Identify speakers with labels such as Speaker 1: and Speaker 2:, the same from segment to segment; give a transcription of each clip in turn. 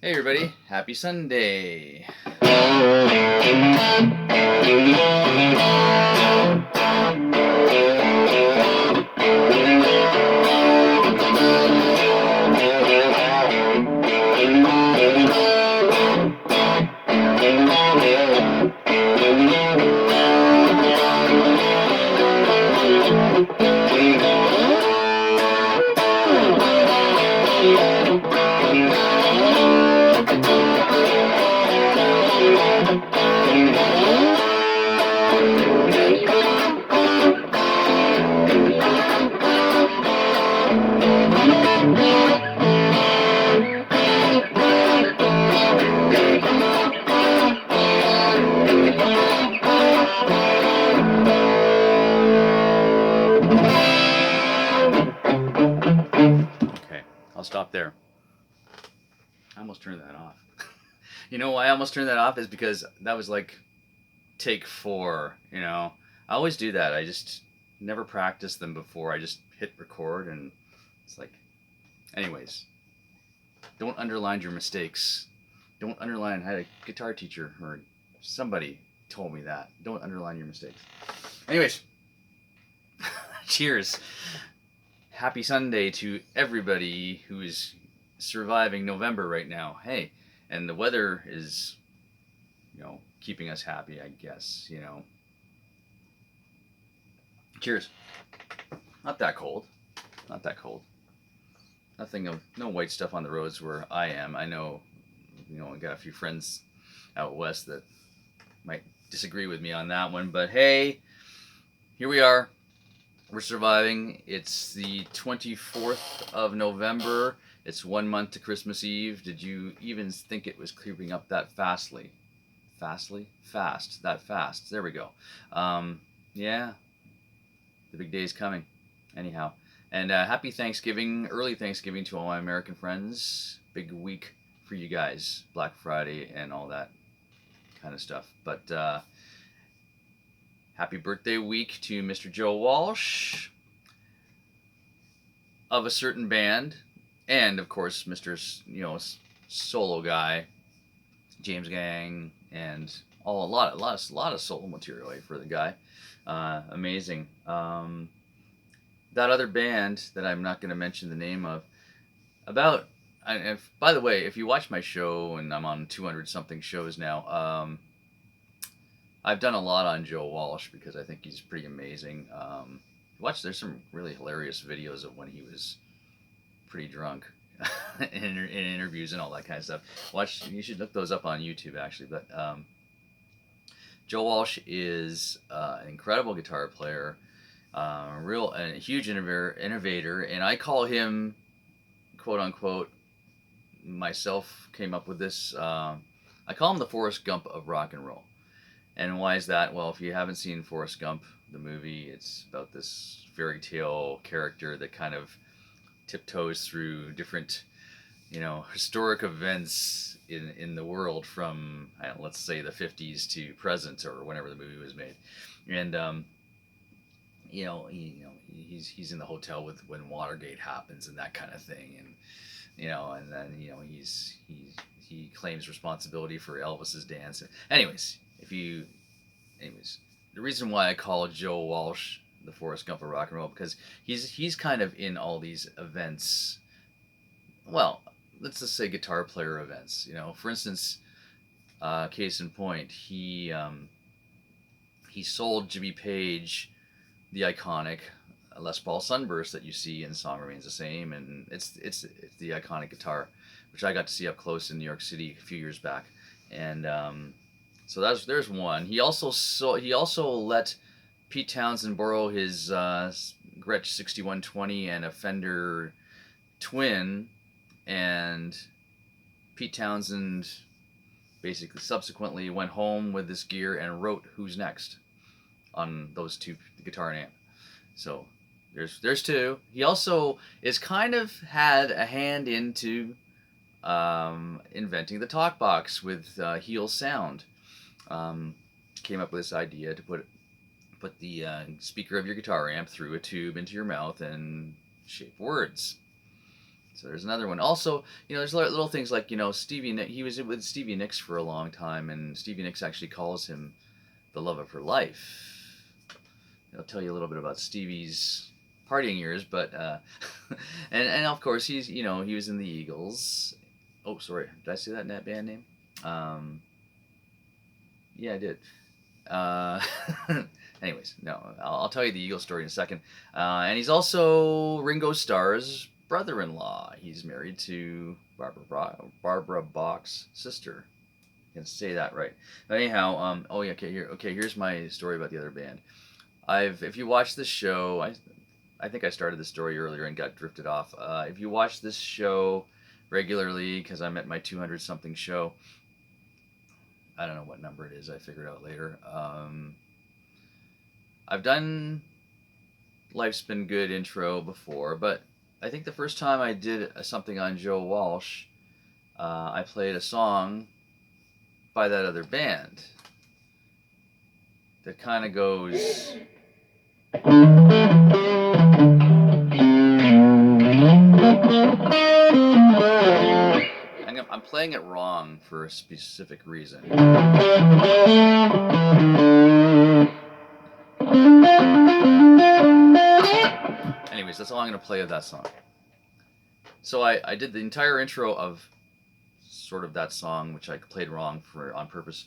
Speaker 1: Hey everybody, happy Sunday. Okay, I'll stop there. I almost turned that off. You know why I almost turned that off is because that was like take 4, you know. I always do that. I just never practiced them before. I just hit record and it's like anyways, don't underline your mistakes. Don't underline. I had a guitar teacher or somebody told me that. Don't underline your mistakes. Anyways, cheers. Happy Sunday to everybody who is surviving November right now. Hey, and the weather is, keeping us happy, I guess, Cheers. Not that cold. Not that cold. No white stuff on the roads where I am. I know, I got a few friends out west that might disagree with me on that one, but hey, here we are. We're surviving. It's the 24th of November. It's 1 month to Christmas Eve. Did you even think it was creeping up that fastly? Fast. That fast. There we go. Yeah, the big day's coming. Anyhow. And happy Thanksgiving, early Thanksgiving to all my American friends. Big week for you guys. Black Friday and all that kind of stuff. But happy birthday week to Mr. Joe Walsh of a certain band, and of course Mr. Solo guy, James Gang, and a lot of solo material for the guy. Amazing. That other band that I'm not going to mention the name of. By the way, if you watch my show, and I'm on 200 something shows now. I've done a lot on Joe Walsh because I think he's pretty amazing. There's some really hilarious videos of when he was pretty drunk in interviews and all that kind of stuff. You should look those up on YouTube actually. But Joe Walsh is an incredible guitar player, a huge innovator, and I call him, quote unquote, myself came up with this. I call him the Forrest Gump of rock and roll. And why is that? Well, if you haven't seen Forrest Gump, the movie, it's about this fairy tale character that kind of tiptoes through different, historic events in the world from, let's say, the 50s to present or whenever the movie was made. And, he's in the hotel when Watergate happens and that kind of thing. And then, he claims responsibility for Elvis's dance. Anyways, the reason why I call Joe Walsh the Forrest Gump of rock and roll, because he's kind of in all these events. Well, let's just say guitar player events. For instance, case in point, he sold Jimmy Page the iconic Les Paul Sunburst that you see in "Song Remains the Same," and it's the iconic guitar, which I got to see up close in New York City a few years back, and so there's one. He also let Pete Townsen borrow his Gretsch 6120 and a Fender Twin, and Pete Townsen basically subsequently went home with this gear and wrote "Who's Next" on those two, guitar and amp. So there's two. He also is kind of had a hand into inventing the talk box with Heel Sound. Came up with this idea to put the speaker of your guitar amp through a tube into your mouth and shape words. So there's another one. Also, there's little things like Stevie Nicks. He was with Stevie Nicks for a long time, and Stevie Nicks actually calls him the love of her life. I'll tell you a little bit about Stevie's partying years, but and of course he was in the Eagles. Oh, sorry, did I say that band name? Yeah, I did. Uh, anyways, no, I'll tell you the Eagles story in a second. And he's also Ringo Starr's brother-in-law. He's married to Barbara Bach's sister. I can say that right. But anyhow, oh yeah, here's my story about the other band. If you watch this show, I think I started the story earlier and got drifted off. If you watch this show regularly, because I'm at my 200 something show, I don't know what number it is. I figured out later. I've done Life's Been Good intro before, but I think the first time I did something on Joe Walsh, I played a song by that other band that kind of goes. I'm playing it wrong for a specific reason. Anyways, that's all I'm going to play of that song. So I did the entire intro of sort of that song, which I played wrong on purpose,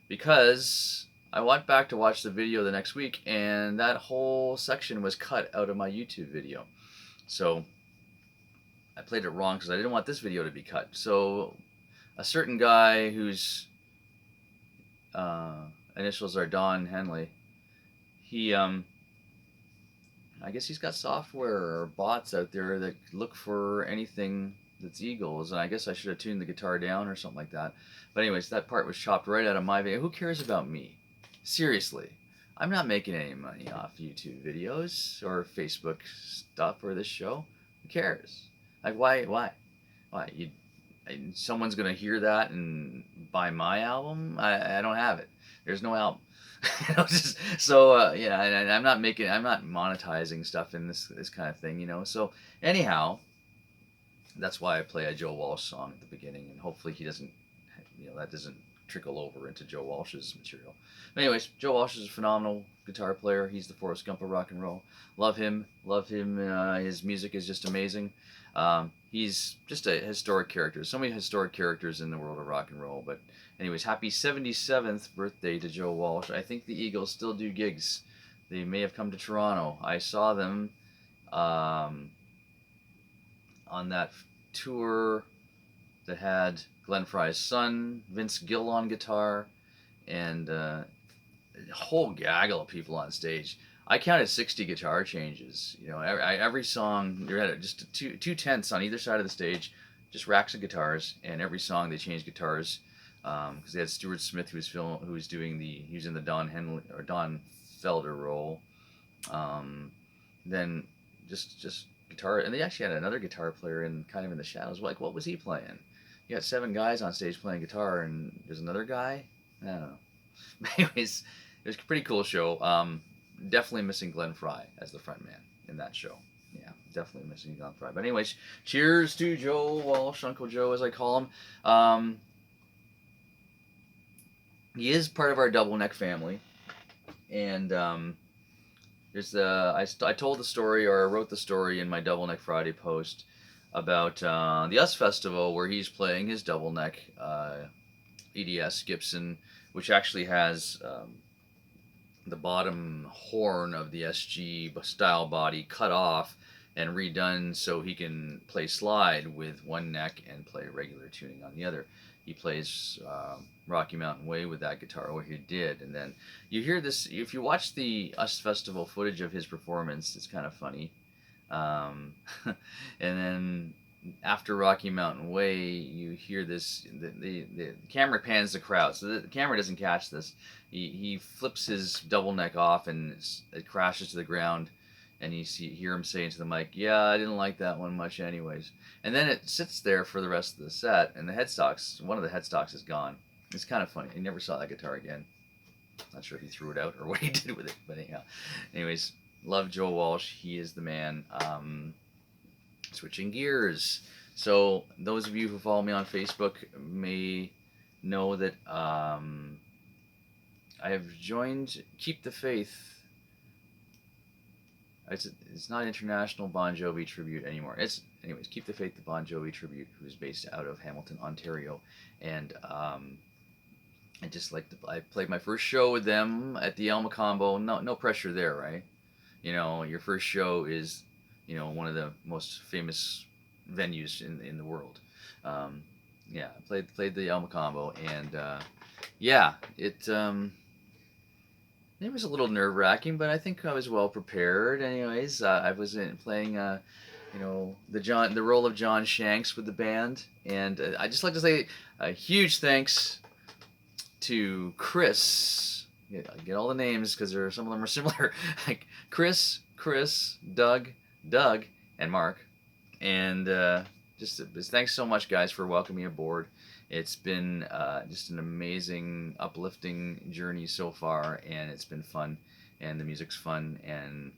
Speaker 1: because I went back to watch the video the next week, and that whole section was cut out of my YouTube video. So I played it wrong because I didn't want this video to be cut. So a certain guy whose initials are Don Henley, he I guess he's got software or bots out there that look for anything that's Eagles, and I guess I should have tuned the guitar down or something like that. But anyways, that part was chopped right out of my video. Who cares about me? Seriously. I'm not making any money off YouTube videos or Facebook stuff or this show. Who cares? Like, why? Someone's going to hear that and buy my album? I don't have it. There's no album. Yeah, and I'm not monetizing stuff in this kind of thing, So anyhow, that's why I play a Joe Walsh song at the beginning, and hopefully he doesn't, that doesn't trickle over into Joe Walsh's material. But anyways, Joe Walsh is a phenomenal guitar player. He's the Forrest Gump of rock and roll. Love him. His music is just amazing. He's just a historic character. So many historic characters in the world of rock and roll. But anyways, happy 77th birthday to Joe Walsh. I think the Eagles still do gigs. They may have come to Toronto. I saw them on that tour that had Glenn Frey's son, Vince Gill on guitar, and a whole gaggle of people on stage. I counted 60 guitar changes. Every song, you had just two tents on either side of the stage, just racks of guitars, and every song they changed guitars, because they had Stuart Smith, who was in the Don Henley or Don Felder role. Then just guitar, and they actually had another guitar player in the shadows. Like, what was he playing? You got 7 guys on stage playing guitar, and there's another guy. I don't know. Anyways, it was a pretty cool show. Definitely missing Glenn Frey as the front man in that show. Yeah, definitely missing Glenn Frey. But anyways, cheers to Joe Walsh, Uncle Joe as I call him. He is part of our Double Neck family, and I told the story, or I wrote the story in my Double Neck Friday post about the US Festival, where he's playing his Double Neck EDS Gibson, which actually has the bottom horn of the SG style body cut off and redone so he can play slide with one neck and play regular tuning on the other. He plays Rocky Mountain Way with that guitar, or he did. And then you hear this, if you watch the US Festival footage of his performance, it's kind of funny. And then after Rocky Mountain Way, you hear this, the camera pans the crowd, so the camera doesn't catch this. He flips his double neck off, and it crashes to the ground, and you hear him saying to the mic, "Yeah, I didn't like that one much anyways." And then it sits there for the rest of the set, and one of the headstocks is gone. It's kind of funny. He never saw that guitar again. Not sure if he threw it out or what he did with it, but anyhow. Anyways, love Joe Walsh. He is the man. switching gears. So those of you who follow me on Facebook may know that I have joined Keep the Faith. It's not International Bon Jovi Tribute anymore. It's anyways Keep the Faith, the Bon Jovi Tribute, who's based out of Hamilton, Ontario, and I just like I played my first show with them at the Alma Combo. No pressure there, right? You know, your first show is, you know, one of the most famous venues in the world. Yeah, I played the Alma Combo, and yeah, it was a little nerve wracking, but I think I was well prepared. Anyways, I was playing, you know, the role of John Shanks with the band, and I just like to say a huge thanks to Chris. Yeah, I get all the names because some of them are similar. Like Chris, Doug, and Mark, and just thanks so much, guys, for welcoming me aboard. It's been just an amazing, uplifting journey so far, and it's been fun, and the music's fun, and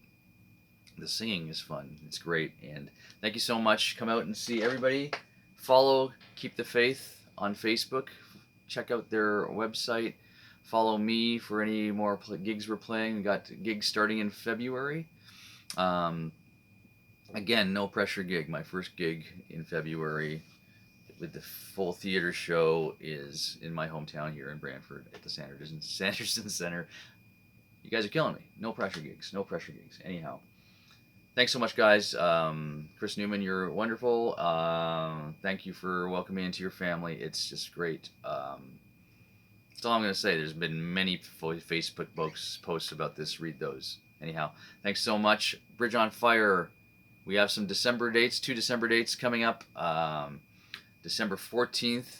Speaker 1: the singing is fun. It's great, and thank you so much. Come out and see everybody. Follow Keep the Faith on Facebook. Check out their website. Follow me for any more gigs we're playing. We got gigs starting in February. Again, no pressure gig. My first gig in February with the full theater show is in my hometown here in Brantford at the Sanderson Center. You guys are killing me. No pressure gigs. Anyhow, thanks so much, guys. Chris Newman, you're wonderful. Thank you for welcoming me into your family. It's just great. That's all I'm going to say. There's been many Facebook posts about this. Read those. Anyhow, thanks so much. Bridge on Fire. We have some December dates, 2 December dates coming up. December 14th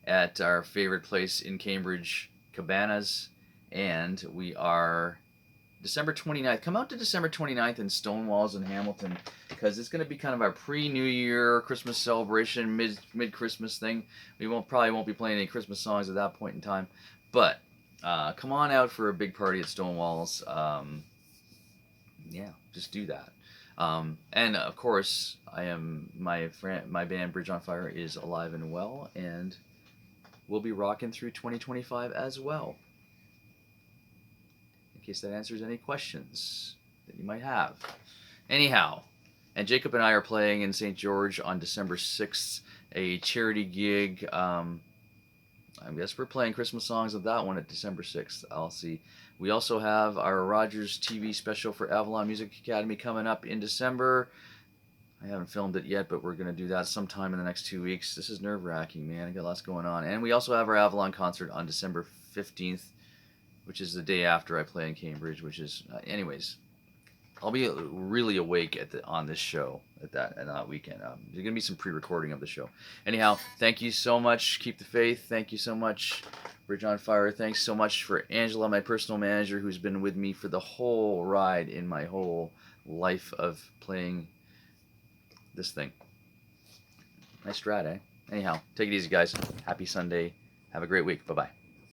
Speaker 1: at our favorite place in Cambridge, Cabanas, and we are December 29th. Come out to December 29th in Stonewalls in Hamilton, because it's going to be kind of our pre-New Year Christmas celebration, mid-Christmas thing. We probably won't be playing any Christmas songs at that point in time, but come on out for a big party at Stonewalls. Yeah, just do that. And of course, my band Bridge on Fire is alive and well, and we'll be rocking through 2025 as well. In case that answers any questions that you might have. Anyhow, and Jacob and I are playing in St. George on December 6th, a charity gig. I guess we're playing Christmas songs of that one at December 6th. I'll see. We also have our Rogers TV special for Avalon Music Academy coming up in December. I haven't filmed it yet, but we're going to do that sometime in the next 2 weeks. This is nerve-wracking, man. I got lots going on. And we also have our Avalon concert on December 15th, which is the day after I play in Cambridge, which is... anyways, I'll be really awake on this show at that weekend. There's going to be some pre-recording of the show. Anyhow, thank you so much. Keep the faith. Thank you so much. Bridge on Fire. Thanks so much for Angela, my personal manager, who's been with me for the whole ride in my whole life of playing this thing. Nice strat, eh? Anyhow, take it easy, guys. Happy Sunday. Have a great week. Bye-bye.